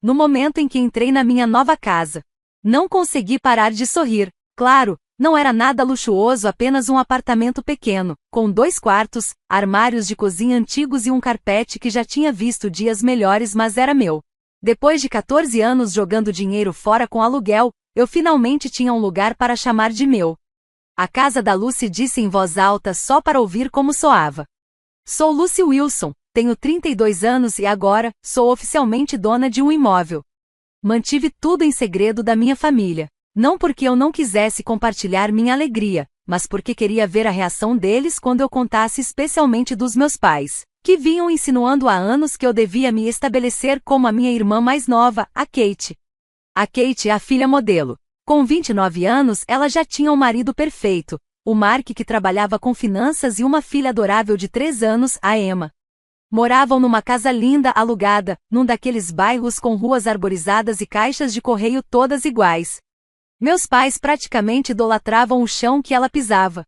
no momento em que entrei na minha nova casa. Não consegui parar de sorrir. Claro, não era nada luxuoso, apenas um apartamento pequeno, com 2 quartos, armários de cozinha antigos e um carpete que já tinha visto dias melhores, mas era meu. Depois de 14 anos jogando dinheiro fora com aluguel, eu finalmente tinha um lugar para chamar de meu. A casa da Lucy, disse em voz alta só para ouvir como soava. Sou Lucy Wilson, tenho 32 anos e agora, sou oficialmente dona de um imóvel. Mantive tudo em segredo da minha família. Não porque eu não quisesse compartilhar minha alegria, mas porque queria ver a reação deles quando eu contasse, especialmente dos meus pais, que vinham insinuando há anos que eu devia me estabelecer como a minha irmã mais nova, a Kate. A Kate é a filha modelo. Com 29 anos, ela já tinha um marido perfeito, o Mark, que trabalhava com finanças, e uma filha adorável de 3 anos, a Emma. Moravam numa casa linda alugada, num daqueles bairros com ruas arborizadas e caixas de correio todas iguais. Meus pais praticamente idolatravam o chão que ela pisava.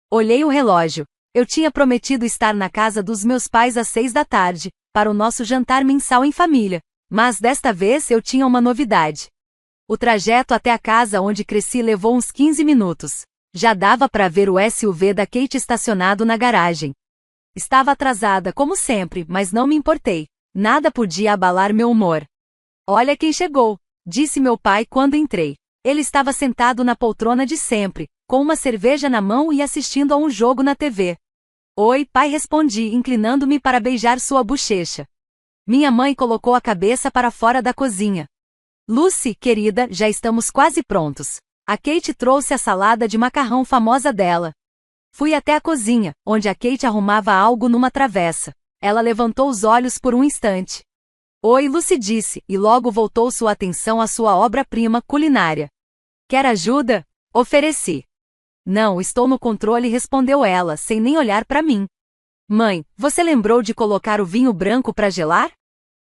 Olhei o relógio. Eu tinha prometido estar na casa dos meus pais às 6 da tarde, para o nosso jantar mensal em família, mas desta vez eu tinha uma novidade. O trajeto até a casa onde cresci levou uns 15 minutos. Já dava para ver o SUV da Kate estacionado na garagem. Estava atrasada, como sempre, mas não me importei. Nada podia abalar meu humor. Olha quem chegou, disse meu pai quando entrei. Ele estava sentado na poltrona de sempre, com uma cerveja na mão e assistindo a um jogo na TV. Oi, pai, respondi, inclinando-me para beijar sua bochecha. Minha mãe colocou a cabeça para fora da cozinha. Lucy, querida, já estamos quase prontos. A Kate trouxe a salada de macarrão famosa dela. Fui até a cozinha, onde a Kate arrumava algo numa travessa. Ela levantou os olhos por um instante. Oi, Lucy, disse, e logo voltou sua atenção à sua obra-prima culinária. Quer ajuda? Ofereci. Não, estou no controle, respondeu ela, sem nem olhar para mim. Mãe, você lembrou de colocar o vinho branco para gelar?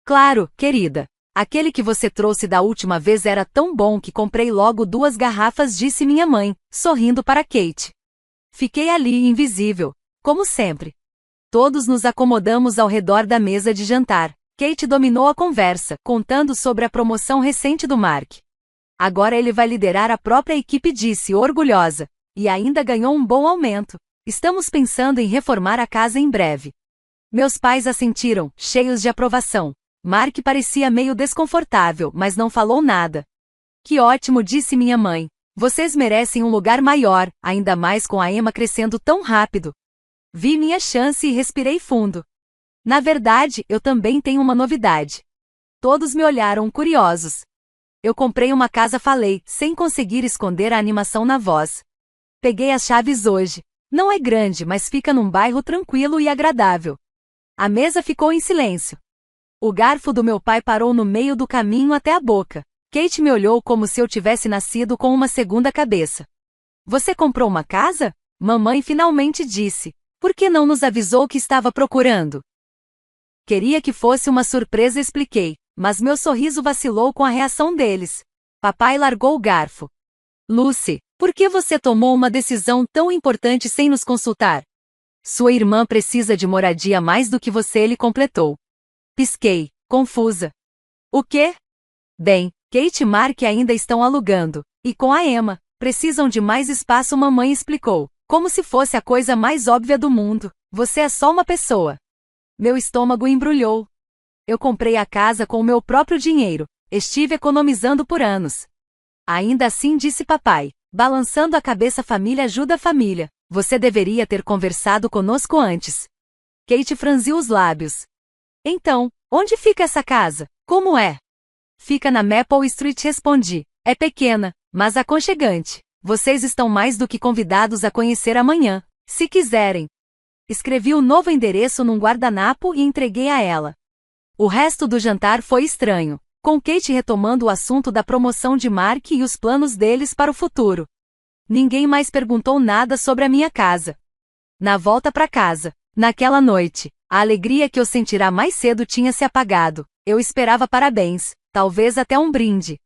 Claro, querida. Aquele que você trouxe da última vez era tão bom que comprei logo 2 garrafas, disse minha mãe, sorrindo para Kate. Fiquei ali, invisível, como sempre. Todos nos acomodamos ao redor da mesa de jantar. Kate dominou a conversa, contando sobre a promoção recente do Mark. Agora ele vai liderar a própria equipe, disse, orgulhosa. E ainda ganhou um bom aumento. Estamos pensando em reformar a casa em breve. Meus pais assentiram, cheios de aprovação. Mark parecia meio desconfortável, mas não falou nada. Que ótimo, disse minha mãe. Vocês merecem um lugar maior, ainda mais com a Emma crescendo tão rápido. Vi minha chance e respirei fundo. Na verdade, eu também tenho uma novidade. Todos me olharam curiosos. Eu comprei uma casa, falei, sem conseguir esconder a animação na voz. Peguei as chaves hoje. Não é grande, mas fica num bairro tranquilo e agradável. A mesa ficou em silêncio. O garfo do meu pai parou no meio do caminho até a boca. Kate me olhou como se eu tivesse nascido com uma segunda cabeça. Você comprou uma casa? Mamãe finalmente disse. Por que não nos avisou que estava procurando? Queria que fosse uma surpresa, expliquei, mas meu sorriso vacilou com a reação deles. Papai largou o garfo. Lucy, por que você tomou uma decisão tão importante sem nos consultar? Sua irmã precisa de moradia mais do que você, ele completou. Pisquei, confusa. O quê? Bem, Kate e Mark ainda estão alugando, e com a Emma, precisam de mais espaço, mamãe explicou, como se fosse a coisa mais óbvia do mundo. Você é só uma pessoa. Meu estômago embrulhou. Eu comprei a casa com o meu próprio dinheiro, estive economizando por anos. Ainda assim, disse papai, balançando a cabeça, a família ajuda a família. Você deveria ter conversado conosco antes. Kate franziu os lábios. Então, onde fica essa casa? Como é? Fica na Maple Street, respondi. É pequena, mas aconchegante. Vocês estão mais do que convidados a conhecer amanhã, se quiserem. Escrevi o novo endereço num guardanapo e entreguei a ela. O resto do jantar foi estranho, com Kate retomando o assunto da promoção de Mark e os planos deles para o futuro. Ninguém mais perguntou nada sobre a minha casa. Na volta para casa, naquela noite, a alegria que eu sentira mais cedo tinha se apagado. Eu esperava parabéns, talvez até um brinde.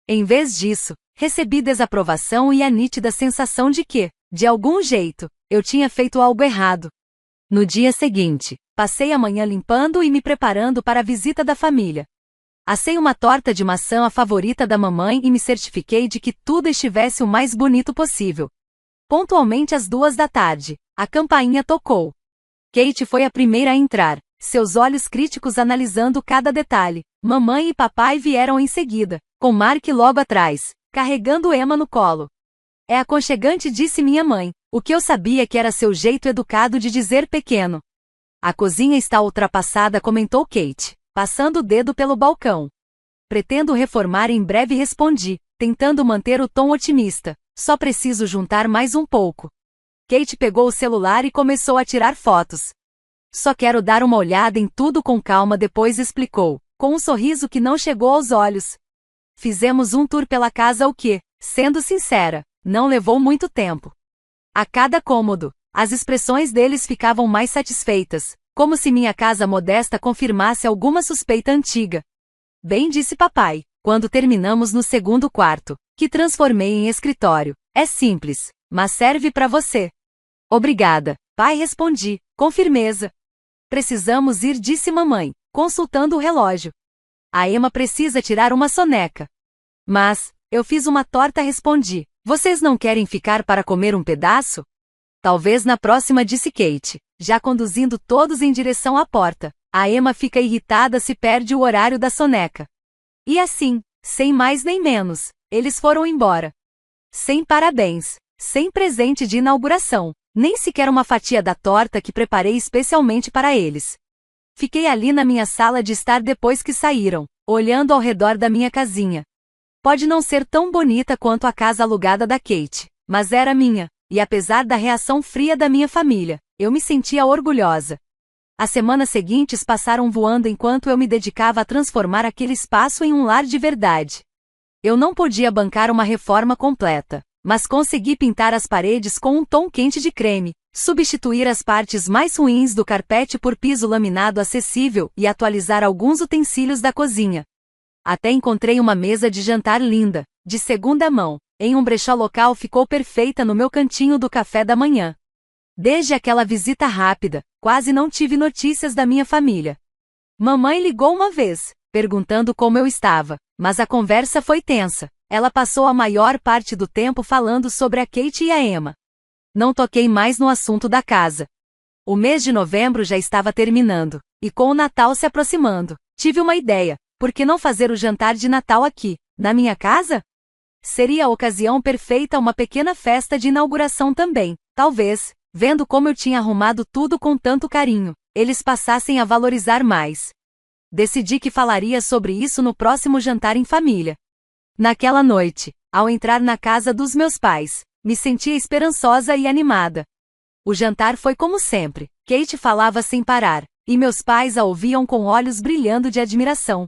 Em vez disso, recebi desaprovação e a nítida sensação de que, de algum jeito, eu tinha feito algo errado. No dia seguinte, passei a manhã limpando e me preparando para a visita da família. Assei uma torta de maçã, a favorita da mamãe, e me certifiquei de que tudo estivesse o mais bonito possível. Pontualmente às 2 da tarde, a campainha tocou. Kate foi a primeira a entrar, seus olhos críticos analisando cada detalhe. Mamãe e papai vieram em seguida, com Mark logo atrás, carregando Emma no colo. É aconchegante, disse minha mãe, o que eu sabia que era seu jeito educado de dizer pequeno. A cozinha está ultrapassada, comentou Kate, passando o dedo pelo balcão. Pretendo reformar em breve, respondi, tentando manter o tom otimista. Só preciso juntar mais um pouco. Kate pegou o celular e começou a tirar fotos. Só quero dar uma olhada em tudo com calma, depois explicou, com um sorriso que não chegou aos olhos. Fizemos um tour pela casa, o que, sendo sincera, não levou muito tempo. A cada cômodo, as expressões deles ficavam mais satisfeitas, como se minha casa modesta confirmasse alguma suspeita antiga. Bem, disse papai, quando terminamos no segundo quarto, que transformei em escritório. É simples, mas serve para você. Obrigada, pai, respondi, com firmeza. Precisamos ir, disse mamãe, consultando o relógio. A Emma precisa tirar uma soneca. Mas, eu fiz uma torta, respondi. Vocês não querem ficar para comer um pedaço? Talvez na próxima, disse Kate, já conduzindo todos em direção à porta. A Emma fica irritada se perde o horário da soneca. E assim, sem mais nem menos, eles foram embora. Sem parabéns, sem presente de inauguração, nem sequer uma fatia da torta que preparei especialmente para eles. Fiquei ali na minha sala de estar depois que saíram, olhando ao redor da minha casinha. Pode não ser tão bonita quanto a casa alugada da Kate, mas era minha, e apesar da reação fria da minha família, eu me sentia orgulhosa. As semanas seguintes passaram voando enquanto eu me dedicava a transformar aquele espaço em um lar de verdade. Eu não podia bancar uma reforma completa, mas consegui pintar as paredes com um tom quente de creme, substituir as partes mais ruins do carpete por piso laminado acessível e atualizar alguns utensílios da cozinha. Até encontrei uma mesa de jantar linda, de segunda mão, em um brechó local, ficou perfeita no meu cantinho do café da manhã. Desde aquela visita rápida, quase não tive notícias da minha família. Mamãe ligou uma vez, perguntando como eu estava, mas a conversa foi tensa. Ela passou a maior parte do tempo falando sobre a Kate e a Emma. Não toquei mais no assunto da casa. O mês de novembro já estava terminando, e com o Natal se aproximando, tive uma ideia. Por que não fazer o jantar de Natal aqui, na minha casa? Seria a ocasião perfeita, uma pequena festa de inauguração também. Talvez, vendo como eu tinha arrumado tudo com tanto carinho, eles passassem a valorizar mais. Decidi que falaria sobre isso no próximo jantar em família. Naquela noite, ao entrar na casa dos meus pais, me sentia esperançosa e animada. O jantar foi como sempre. Kate falava sem parar, e meus pais a ouviam com olhos brilhando de admiração.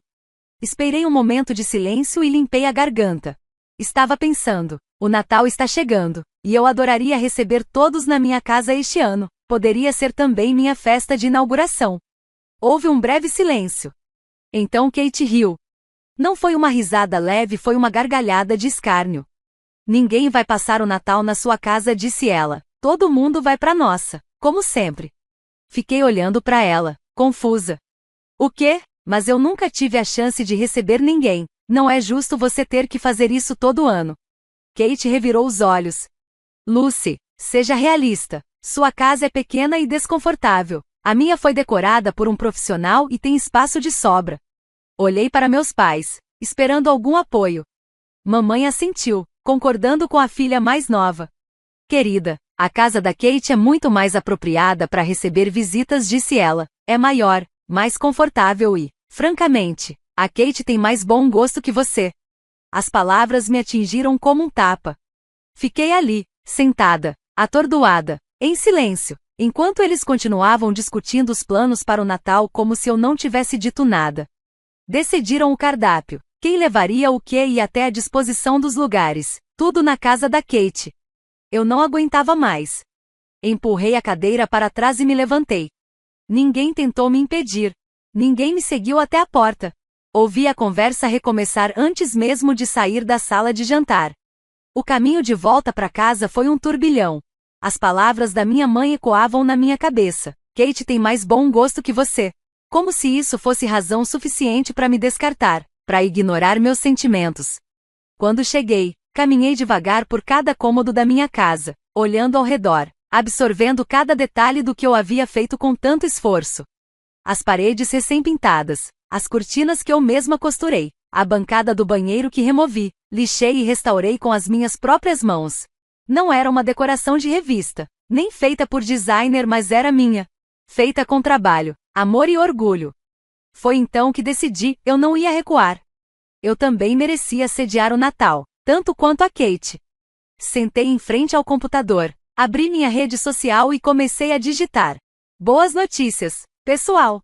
Esperei um momento de silêncio e limpei a garganta. Estava pensando, o Natal está chegando, e eu adoraria receber todos na minha casa este ano. Poderia ser também minha festa de inauguração. Houve um breve silêncio. Então Kate riu. Não foi uma risada leve, foi uma gargalhada de escárnio. Ninguém vai passar o Natal na sua casa, disse ela. Todo mundo vai para nossa, como sempre. Fiquei olhando para ela, confusa. O quê? Mas eu nunca tive a chance de receber ninguém. Não é justo você ter que fazer isso todo ano. Kate revirou os olhos. Lucy, seja realista. Sua casa é pequena e desconfortável. A minha foi decorada por um profissional e tem espaço de sobra. Olhei para meus pais, esperando algum apoio. Mamãe assentiu, concordando com a filha mais nova. Querida, a casa da Kate é muito mais apropriada para receber visitas, disse ela. É maior, mais confortável e, francamente, a Kate tem mais bom gosto que você. As palavras me atingiram como um tapa. Fiquei ali, sentada, atordoada, em silêncio, enquanto eles continuavam discutindo os planos para o Natal como se eu não tivesse dito nada. Decidiram o cardápio, quem levaria o quê e até a disposição dos lugares, tudo na casa da Kate. Eu não aguentava mais. Empurrei a cadeira para trás e me levantei. Ninguém tentou me impedir. Ninguém me seguiu até a porta. Ouvi a conversa recomeçar antes mesmo de sair da sala de jantar. O caminho de volta para casa foi um turbilhão. As palavras da minha mãe ecoavam na minha cabeça. Kate tem mais bom gosto que você. Como se isso fosse razão suficiente para me descartar, para ignorar meus sentimentos. Quando cheguei, caminhei devagar por cada cômodo da minha casa, olhando ao redor, absorvendo cada detalhe do que eu havia feito com tanto esforço. As paredes recém-pintadas, as cortinas que eu mesma costurei, a bancada do banheiro que removi, lixei e restaurei com as minhas próprias mãos. Não era uma decoração de revista, nem feita por designer, mas era minha. Feita com trabalho, amor e orgulho. Foi então que decidi, eu não ia recuar. Eu também merecia sediar o Natal, tanto quanto a Kate. Sentei em frente ao computador, abri minha rede social e comecei a digitar. Boas notícias, pessoal!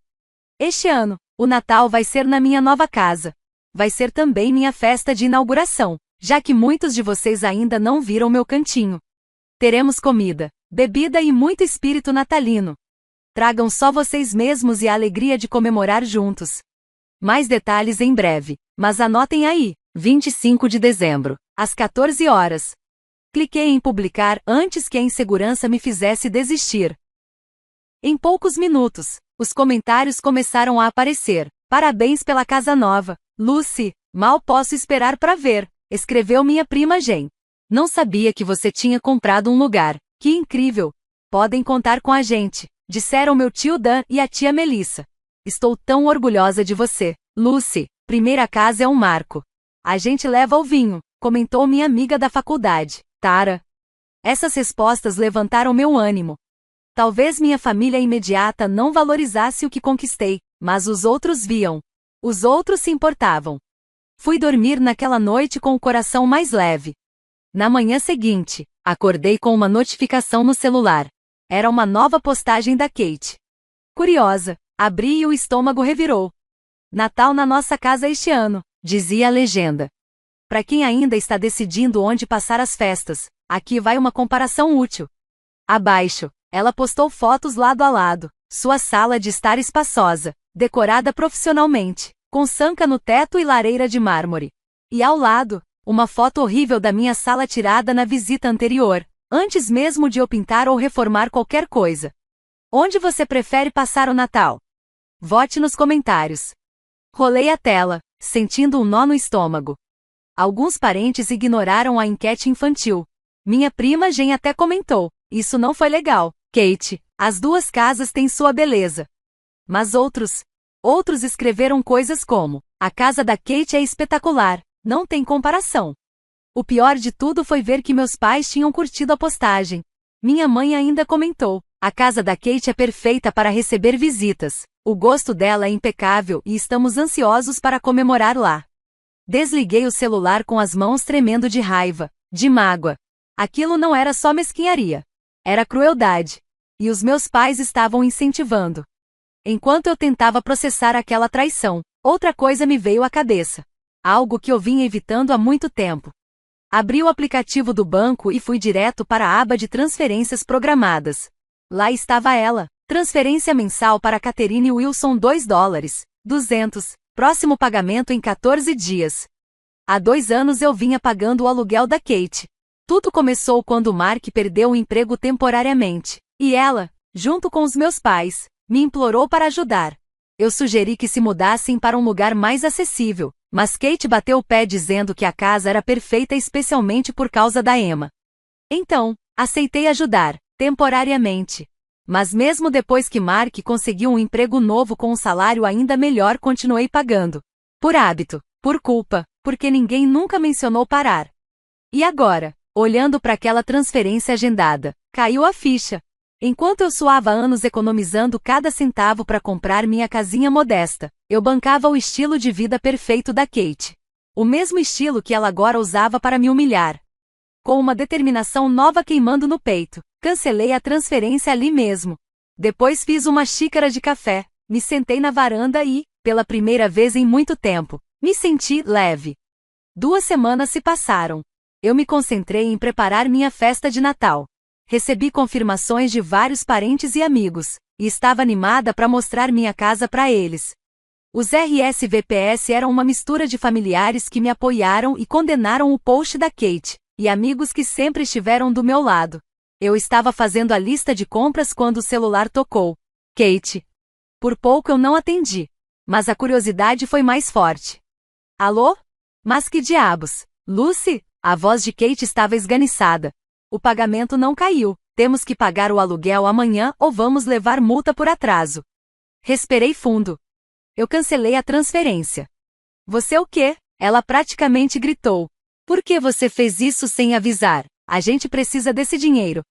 Este ano, o Natal vai ser na minha nova casa. Vai ser também minha festa de inauguração, já que muitos de vocês ainda não viram meu cantinho. Teremos comida, bebida e muito espírito natalino. Tragam só vocês mesmos e a alegria de comemorar juntos. Mais detalhes em breve, mas anotem aí, 25 de dezembro, às 14 horas. Cliquei em publicar antes que a insegurança me fizesse desistir. Em poucos minutos, os comentários começaram a aparecer. Parabéns pela casa nova, Lucy, mal posso esperar para ver, escreveu minha prima Jen. Não sabia que você tinha comprado um lugar, que incrível. Podem contar com a gente, disseram meu tio Dan e a tia Melissa. Estou tão orgulhosa de você, Lucy, primeira casa é um marco. A gente leva o vinho, comentou minha amiga da faculdade, Tara. Essas respostas levantaram meu ânimo. Talvez minha família imediata não valorizasse o que conquistei, mas os outros viam. Os outros se importavam. Fui dormir naquela noite com o coração mais leve. Na manhã seguinte, acordei com uma notificação no celular. Era uma nova postagem da Kate. Curiosa, abri e o estômago revirou. Natal na nossa casa este ano, dizia a legenda. Para quem ainda está decidindo onde passar as festas, aqui vai uma comparação útil. Abaixo, ela postou fotos lado a lado, sua sala de estar espaçosa, decorada profissionalmente, com sanca no teto e lareira de mármore. E ao lado, uma foto horrível da minha sala tirada na visita anterior, antes mesmo de eu pintar ou reformar qualquer coisa. Onde você prefere passar o Natal? Vote nos comentários. Rolei a tela, sentindo um nó no estômago. Alguns parentes ignoraram a enquete infantil. Minha prima Jen até comentou, isso não foi legal, Kate, as duas casas têm sua beleza. Mas outros escreveram coisas como, a casa da Kate é espetacular, não tem comparação. O pior de tudo foi ver que meus pais tinham curtido a postagem. Minha mãe ainda comentou, a casa da Kate é perfeita para receber visitas, o gosto dela é impecável e estamos ansiosos para comemorar lá. Desliguei o celular com as mãos tremendo de raiva, de mágoa. Aquilo não era só mesquinharia. Era crueldade. E os meus pais estavam incentivando. Enquanto eu tentava processar aquela traição, outra coisa me veio à cabeça. Algo que eu vinha evitando há muito tempo. Abri o aplicativo do banco e fui direto para a aba de transferências programadas. Lá estava ela, transferência mensal para Catherine Wilson $2, 200, próximo pagamento em 14 dias. Há 2 anos eu vinha pagando o aluguel da Kate. Tudo começou quando Mark perdeu o emprego temporariamente, e ela, junto com os meus pais, me implorou para ajudar. Eu sugeri que se mudassem para um lugar mais acessível, mas Kate bateu o pé dizendo que a casa era perfeita especialmente por causa da Emma. Então, aceitei ajudar, temporariamente. Mas mesmo depois que Mark conseguiu um emprego novo com um salário ainda melhor, continuei pagando. Por hábito, por culpa, porque ninguém nunca mencionou parar. E agora, olhando para aquela transferência agendada, caiu a ficha. Enquanto eu suava anos economizando cada centavo para comprar minha casinha modesta, eu bancava o estilo de vida perfeito da Kate. O mesmo estilo que ela agora usava para me humilhar. Com uma determinação nova queimando no peito, cancelei a transferência ali mesmo. Depois fiz uma xícara de café, me sentei na varanda e, pela primeira vez em muito tempo, me senti leve. 2 semanas se passaram. Eu me concentrei em preparar minha festa de Natal. Recebi confirmações de vários parentes e amigos, e estava animada para mostrar minha casa para eles. Os RSVPs eram uma mistura de familiares que me apoiaram e condenaram o post da Kate, e amigos que sempre estiveram do meu lado. Eu estava fazendo a lista de compras quando o celular tocou. Kate. Por pouco eu não atendi. Mas a curiosidade foi mais forte. Alô? Mas que diabos? Lucy? A voz de Kate estava esganiçada. O pagamento não caiu. Temos que pagar o aluguel amanhã ou vamos levar multa por atraso. Respirei fundo. Eu cancelei a transferência. Você o quê? Ela praticamente gritou. Por que você fez isso sem avisar? A gente precisa desse dinheiro.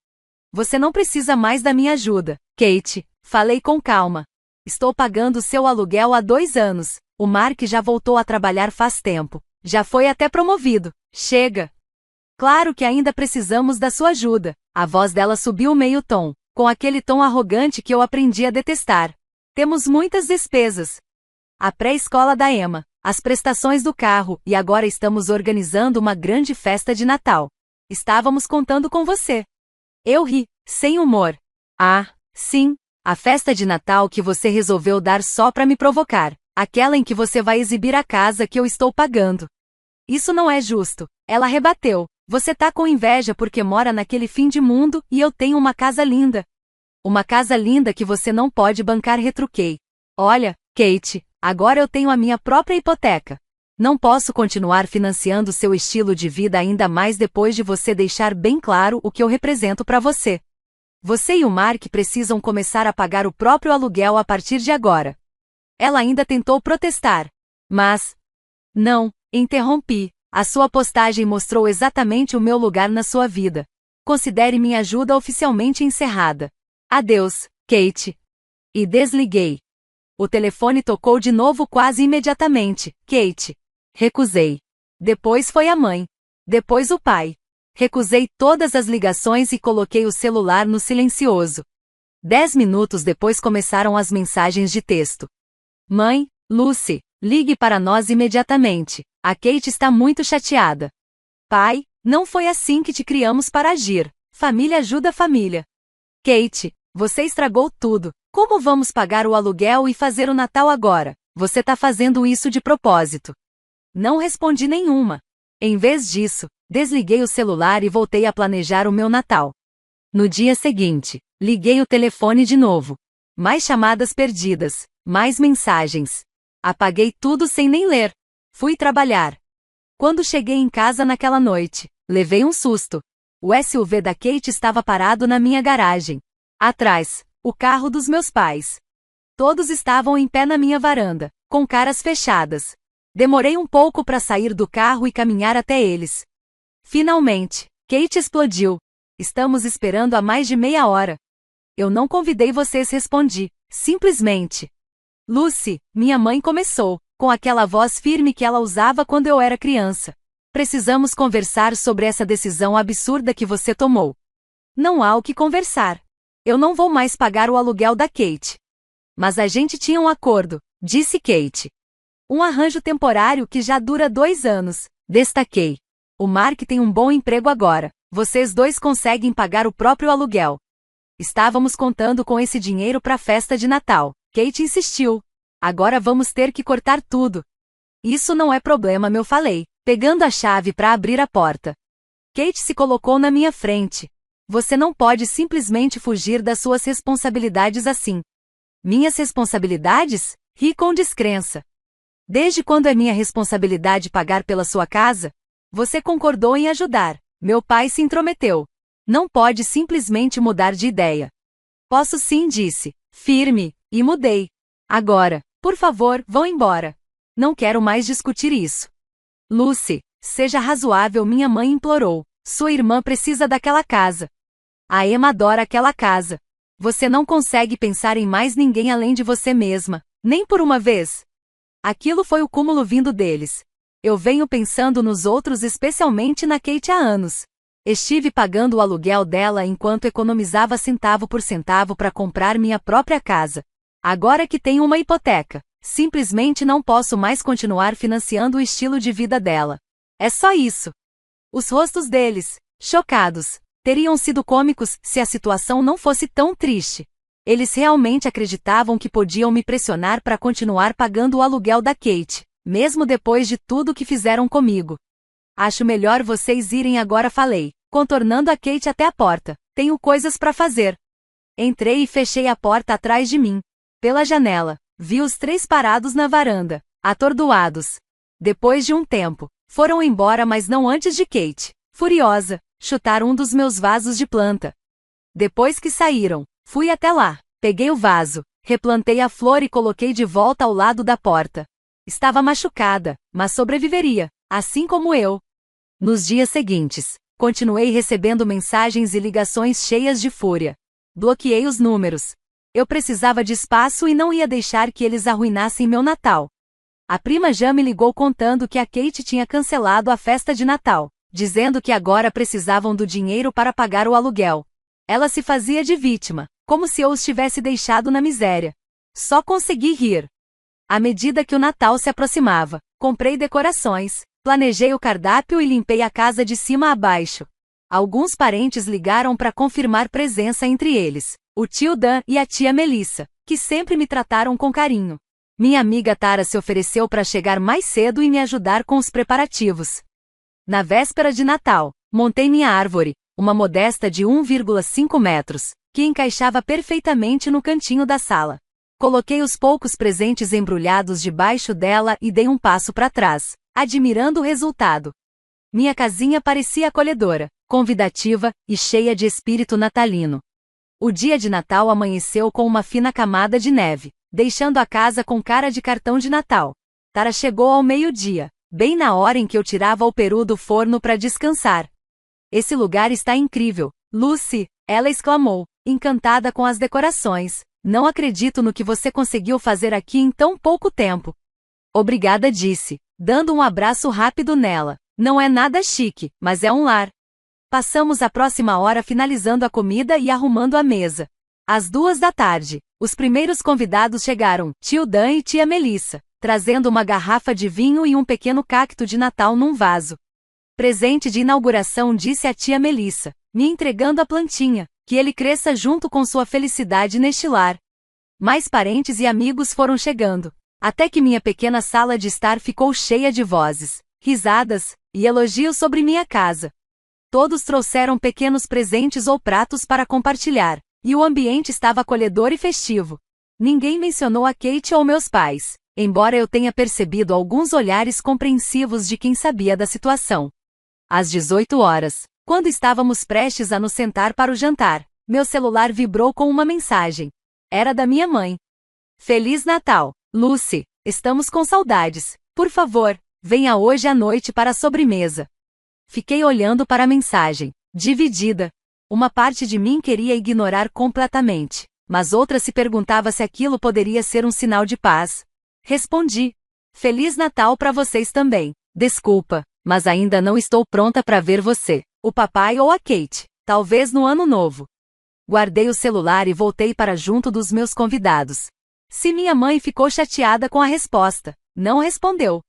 Você não precisa mais da minha ajuda, Kate. Falei com calma. Estou pagando seu aluguel há 2 anos. O Mark já voltou a trabalhar faz tempo. Já foi até promovido. Chega. Claro que ainda precisamos da sua ajuda. A voz dela subiu meio tom, com aquele tom arrogante que eu aprendi a detestar. Temos muitas despesas. A pré-escola da Emma, as prestações do carro e agora estamos organizando uma grande festa de Natal. Estávamos contando com você. Eu ri, sem humor. Ah, sim, a festa de Natal que você resolveu dar só para me provocar. Aquela em que você vai exibir a casa que eu estou pagando. Isso não é justo. Ela rebateu. Você tá com inveja porque mora naquele fim de mundo e eu tenho uma casa linda. Uma casa linda que você não pode bancar, retruquei. Olha, Kate, agora eu tenho a minha própria hipoteca. Não posso continuar financiando seu estilo de vida ainda mais depois de você deixar bem claro o que eu represento para você. Você e o Mark precisam começar a pagar o próprio aluguel a partir de agora. Ela ainda tentou protestar. Mas... Não, interrompi. A sua postagem mostrou exatamente o meu lugar na sua vida. Considere minha ajuda oficialmente encerrada. Adeus, Kate. E desliguei. O telefone tocou de novo quase imediatamente. Kate. Recusei. Depois foi a mãe. Depois o pai. Recusei todas as ligações e coloquei o celular no silencioso. 10 minutos depois começaram as mensagens de texto. Mãe, Lucy, ligue para nós imediatamente. A Kate está muito chateada. Pai, não foi assim que te criamos para agir. Família ajuda família. Kate, você estragou tudo. Como vamos pagar o aluguel e fazer o Natal agora? Você tá fazendo isso de propósito. Não respondi nenhuma. Em vez disso, desliguei o celular e voltei a planejar o meu Natal. No dia seguinte, liguei o telefone de novo. Mais chamadas perdidas, mais mensagens. Apaguei tudo sem nem ler. Fui trabalhar. Quando cheguei em casa naquela noite, levei um susto. O SUV da Kate estava parado na minha garagem. Atrás, o carro dos meus pais. Todos estavam em pé na minha varanda, com caras fechadas. Demorei um pouco para sair do carro e caminhar até eles. Finalmente, Kate explodiu. Estamos esperando há mais de meia hora. Eu não convidei vocês, respondi. Simplesmente. Lucy, minha mãe começou, com aquela voz firme que ela usava quando eu era criança. Precisamos conversar sobre essa decisão absurda que você tomou. Não há o que conversar. Eu não vou mais pagar o aluguel da Kate. Mas a gente tinha um acordo, disse Kate. Um arranjo temporário que já dura 2 anos, destaquei. O Mark tem um bom emprego agora. Vocês dois conseguem pagar o próprio aluguel. Estávamos contando com esse dinheiro para a festa de Natal. Kate insistiu. Agora vamos ter que cortar tudo. Isso não é problema, eu falei, pegando a chave para abrir a porta. Kate se colocou na minha frente. Você não pode simplesmente fugir das suas responsabilidades assim. Minhas responsabilidades? Ri com descrença. Desde quando é minha responsabilidade pagar pela sua casa? Você concordou em ajudar. Meu pai se intrometeu. Não pode simplesmente mudar de ideia. Posso sim, disse, firme, e mudei. Agora, por favor, vão embora. Não quero mais discutir isso. Lucy, seja razoável, minha mãe implorou. Sua irmã precisa daquela casa. A Emma adora aquela casa. Você não consegue pensar em mais ninguém além de você mesma, nem por uma vez. Aquilo foi o cúmulo vindo deles. Eu venho pensando nos outros, especialmente na Kate há anos. Estive pagando o aluguel dela enquanto economizava centavo por centavo para comprar minha própria casa. Agora que tenho uma hipoteca, simplesmente não posso mais continuar financiando o estilo de vida dela. É só isso. Os rostos deles, chocados, teriam sido cômicos se a situação não fosse tão triste. Eles realmente acreditavam que podiam me pressionar para continuar pagando o aluguel da Kate, mesmo depois de tudo que fizeram comigo. Acho melhor vocês irem agora, falei, contornando a Kate até a porta. Tenho coisas para fazer. Entrei e fechei a porta atrás de mim. Pela janela, vi os três parados na varanda, atordoados. Depois de um tempo, foram embora, mas não antes de Kate, furiosa, chutar um dos meus vasos de planta. Depois que saíram, fui até lá, peguei o vaso, replantei a flor e coloquei de volta ao lado da porta. Estava machucada, mas sobreviveria, assim como eu. Nos dias seguintes, continuei recebendo mensagens e ligações cheias de fúria. Bloqueei os números. Eu precisava de espaço e não ia deixar que eles arruinassem meu Natal. A prima já me ligou contando que a Kate tinha cancelado a festa de Natal, dizendo que agora precisavam do dinheiro para pagar o aluguel. Ela se fazia de vítima, como se eu os tivesse deixado na miséria. Só consegui rir. À medida que o Natal se aproximava, comprei decorações, planejei o cardápio e limpei a casa de cima a baixo. Alguns parentes ligaram para confirmar presença, entre eles o tio Dan e a tia Melissa, que sempre me trataram com carinho. Minha amiga Tara se ofereceu para chegar mais cedo e me ajudar com os preparativos. Na véspera de Natal, montei minha árvore, uma modesta de 1,5 metros, que encaixava perfeitamente no cantinho da sala. Coloquei os poucos presentes embrulhados debaixo dela e dei um passo para trás, admirando o resultado. Minha casinha parecia acolhedora, convidativa e cheia de espírito natalino. O dia de Natal amanheceu com uma fina camada de neve, deixando a casa com cara de cartão de Natal. Tara chegou ao meio-dia, bem na hora em que eu tirava o peru do forno para descansar. Esse lugar está incrível, Lucy, ela exclamou, encantada com as decorações. Não acredito no que você conseguiu fazer aqui em tão pouco tempo. Obrigada, disse, dando um abraço rápido nela. Não é nada chique, mas é um lar. Passamos a próxima hora finalizando a comida e arrumando a mesa. Às 2 da tarde, os primeiros convidados chegaram, tio Dan e tia Melissa, trazendo uma garrafa de vinho e um pequeno cacto de Natal num vaso. Presente de inauguração, disse a tia Melissa, me entregando a plantinha, que ele cresça junto com sua felicidade neste lar. Mais parentes e amigos foram chegando, até que minha pequena sala de estar ficou cheia de vozes, risadas e elogios sobre minha casa. Todos trouxeram pequenos presentes ou pratos para compartilhar, e o ambiente estava acolhedor e festivo. Ninguém mencionou a Kate ou meus pais, embora eu tenha percebido alguns olhares compreensivos de quem sabia da situação. Às 18 horas, quando estávamos prestes a nos sentar para o jantar, meu celular vibrou com uma mensagem. Era da minha mãe. Feliz Natal, Lucy, estamos com saudades. Por favor, venha hoje à noite para a sobremesa. Fiquei olhando para a mensagem, dividida. Uma parte de mim queria ignorar completamente, mas outra se perguntava se aquilo poderia ser um sinal de paz. Respondi. Feliz Natal para vocês também. Desculpa, mas ainda não estou pronta para ver você, o papai ou a Kate, talvez no ano novo. Guardei o celular e voltei para junto dos meus convidados. Se minha mãe ficou chateada com a resposta, não respondeu.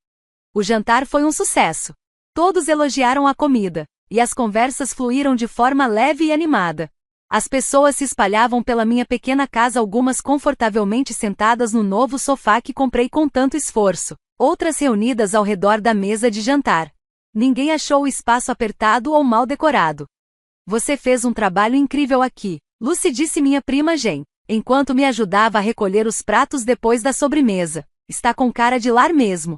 O jantar foi um sucesso. Todos elogiaram a comida, e as conversas fluíram de forma leve e animada. As pessoas se espalhavam pela minha pequena casa, algumas confortavelmente sentadas no novo sofá que comprei com tanto esforço, outras reunidas ao redor da mesa de jantar. Ninguém achou o espaço apertado ou mal decorado. Você fez um trabalho incrível aqui, Lucy, disse minha prima Jen, enquanto me ajudava a recolher os pratos depois da sobremesa. Está com cara de lar mesmo.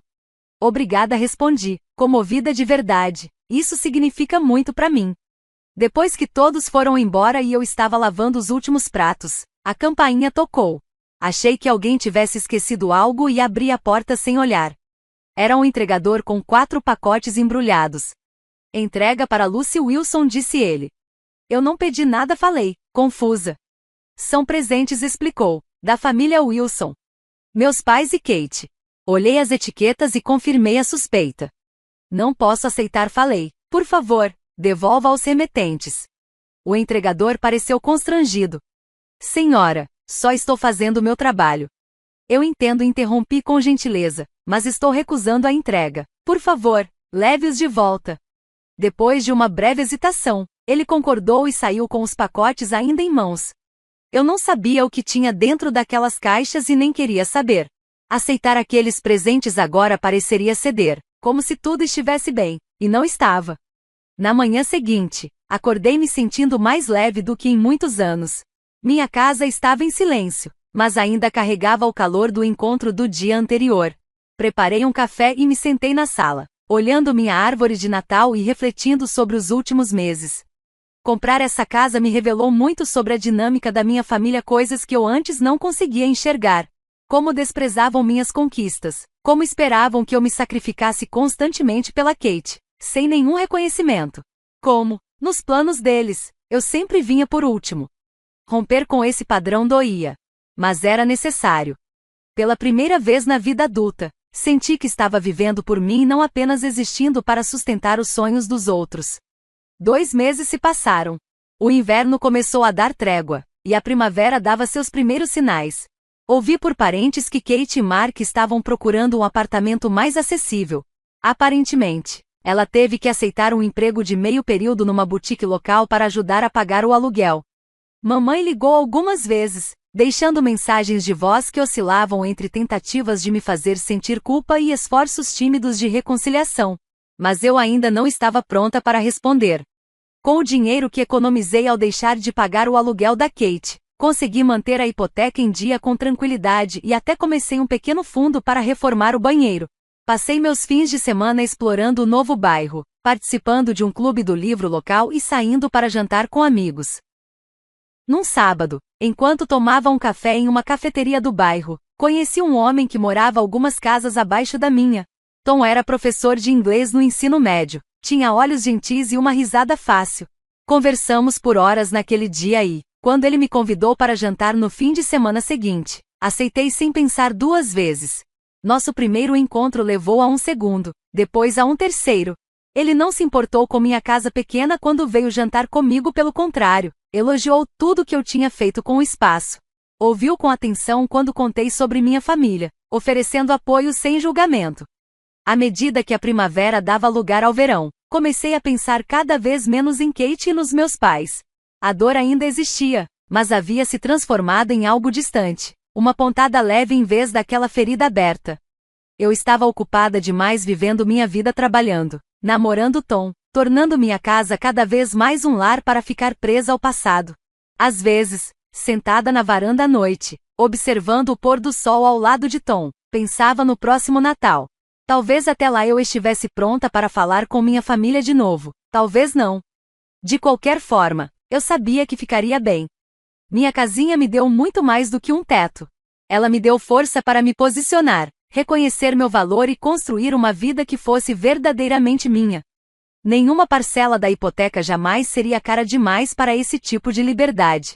Obrigada, respondi, comovida de verdade. Isso significa muito para mim. Depois que todos foram embora e eu estava lavando os últimos pratos, a campainha tocou. Achei que alguém tivesse esquecido algo e abri a porta sem olhar. Era um entregador com 4 pacotes embrulhados. Entrega para Lucy Wilson, disse ele. Eu não pedi nada, falei, confusa. São presentes, explicou, da família Wilson. Meus pais e Kate. Olhei as etiquetas e confirmei a suspeita. Não posso aceitar, falei. Por favor, devolva aos remetentes. O entregador pareceu constrangido. Senhora, só estou fazendo o meu trabalho. Eu entendo, interrompi com gentileza, mas estou recusando a entrega. Por favor, leve-os de volta. Depois de uma breve hesitação, ele concordou e saiu com os pacotes ainda em mãos. Eu não sabia o que tinha dentro daquelas caixas e nem queria saber. Aceitar aqueles presentes agora pareceria ceder, como se tudo estivesse bem, e não estava. Na manhã seguinte, acordei me sentindo mais leve do que em muitos anos. Minha casa estava em silêncio. mas ainda carregava o calor do encontro do dia anterior. Preparei um café e me sentei na sala, olhando minha árvore de Natal e refletindo sobre os últimos meses. Comprar essa casa me revelou muito sobre a dinâmica da minha família, coisas que eu antes não conseguia enxergar. Como desprezavam minhas conquistas, como esperavam que eu me sacrificasse constantemente pela Kate, sem nenhum reconhecimento. Como, nos planos deles, eu sempre vinha por último. Romper com esse padrão doía. Mas era necessário. Pela primeira vez na vida adulta, senti que estava vivendo por mim e não apenas existindo para sustentar os sonhos dos outros. 2 meses se passaram. O inverno começou a dar trégua, e a primavera dava seus primeiros sinais. Ouvi por parentes que Kate e Mark estavam procurando um apartamento mais acessível. Aparentemente, ela teve que aceitar um emprego de meio período numa boutique local para ajudar a pagar o aluguel. Mamãe ligou algumas vezes, deixando mensagens de voz que oscilavam entre tentativas de me fazer sentir culpa e esforços tímidos de reconciliação. Mas eu ainda não estava pronta para responder. Com o dinheiro que economizei ao deixar de pagar o aluguel da Kate, consegui manter a hipoteca em dia com tranquilidade e até comecei um pequeno fundo para reformar o banheiro. Passei meus fins de semana explorando o novo bairro, participando de um clube do livro local e saindo para jantar com amigos. Num sábado, enquanto tomava um café em uma cafeteria do bairro, conheci um homem que morava algumas casas abaixo da minha. Tom era professor de inglês no ensino médio, tinha olhos gentis e uma risada fácil. Conversamos por horas naquele dia e, quando ele me convidou para jantar no fim de semana seguinte, aceitei sem pensar 2 vezes. Nosso primeiro encontro levou a um segundo, depois a um terceiro. Ele não se importou com minha casa pequena quando veio jantar comigo, pelo contrário, elogiou tudo que eu tinha feito com o espaço. Ouviu com atenção quando contei sobre minha família, oferecendo apoio sem julgamento. À medida que a primavera dava lugar ao verão, comecei a pensar cada vez menos em Kate e nos meus pais. A dor ainda existia, mas havia se transformado em algo distante, uma pontada leve em vez daquela ferida aberta. Eu estava ocupada demais vivendo minha vida, trabalhando, namorando Tom, tornando minha casa cada vez mais um lar para ficar presa ao passado. Às vezes, sentada na varanda à noite, observando o pôr do sol ao lado de Tom, pensava no próximo Natal. Talvez até lá eu estivesse pronta para falar com minha família de novo, talvez não. De qualquer forma, eu sabia que ficaria bem. Minha casinha me deu muito mais do que um teto. Ela me deu força para me posicionar, reconhecer meu valor e construir uma vida que fosse verdadeiramente minha. Nenhuma parcela da hipoteca jamais seria cara demais para esse tipo de liberdade.